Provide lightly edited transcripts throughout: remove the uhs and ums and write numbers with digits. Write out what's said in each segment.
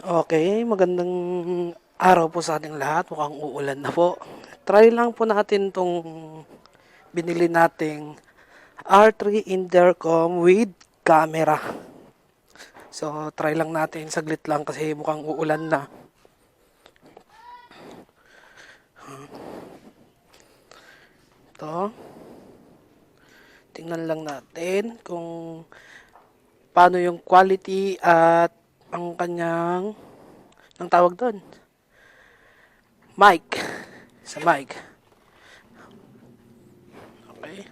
Okay, magandang araw po sa ating lahat. Mukhang uulan na po. Try lang po natin tong binili nating R3 intercom with camera. So, try lang natin. Saglit lang kasi mukhang uulan na. Ito. Tingnan lang natin kung paano yung quality at ang kanyang, ang tawag doon, mic. Sa mic. Okay.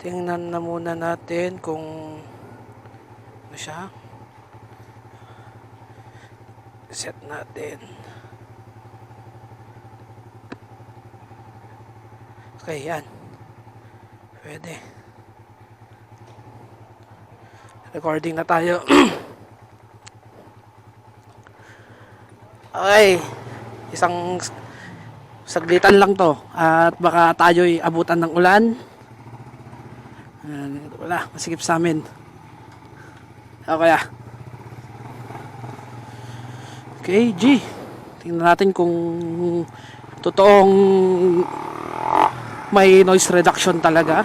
Tingnan na muna natin kung ano siya. Set natin. Okay, yan. Pwede. Recording na tayo. Okay. Isang saglitan lang to. At baka tayo'y abutan ng ulan. Wala, masikip sa amin. Okay ah. Okay, G. Tingnan natin kung totoong may noise reduction talaga.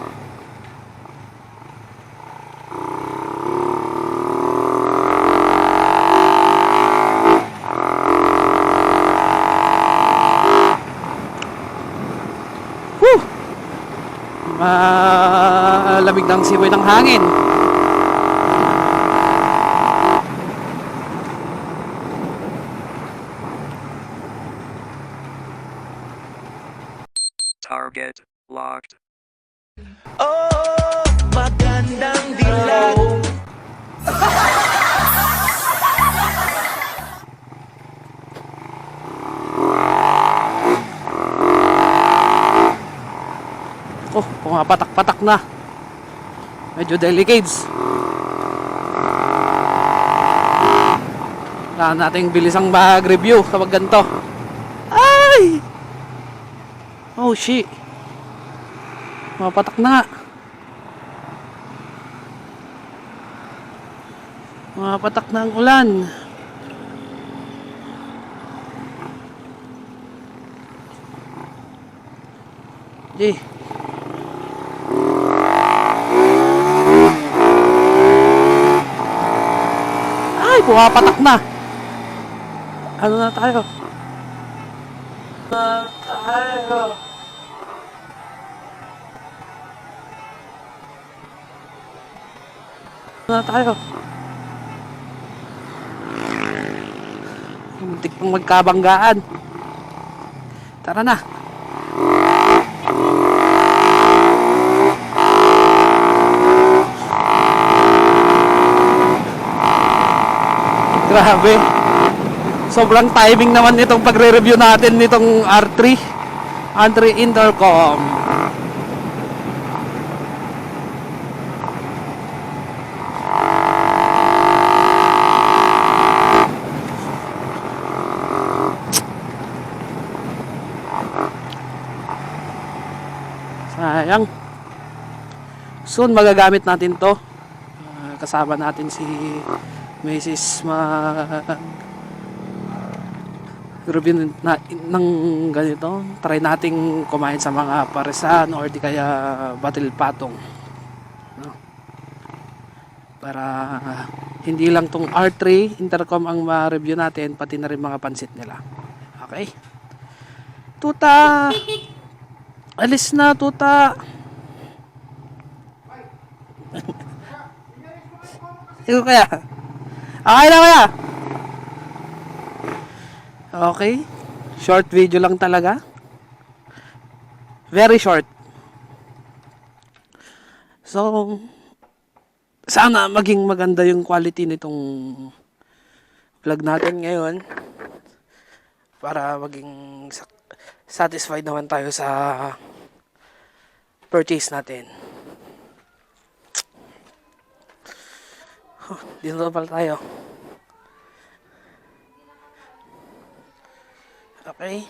Woo! Malamig ng simoy ng hangin. Target locked. Oh, magandang dilag. Oh, pumapatak-patak na. Medyo delicates. Kailangan nating bilisang mag-review kapag ganito. Ay! Oh, shit. Pumapatak na. Pumapatak na ang ulan. Di. Ay, pumapatak na. Ano na tayo? Ano na tayo? Muntik pang magkabanggaan. Tara na. Grabe. Sobrang timing naman nitong pagre-review natin nitong R3 intercom. Sayang. Soon magagamit natin to. Kasama natin si Mrs. review na, ng ganito. Try nating kumain sa mga paresan or di kaya battle patong, no? Para hindi lang tong R3 intercom ang ma-review natin, pati na rin mga pansit nila. Okay, tuta, alis na tuta. Ikaw kaya okay na kaya. Okay. Short video lang talaga. Very short. So, sana maging maganda yung quality nitong vlog natin ngayon. Para maging satisfied naman tayo sa purchase natin. Dito na pala tayo. Okay.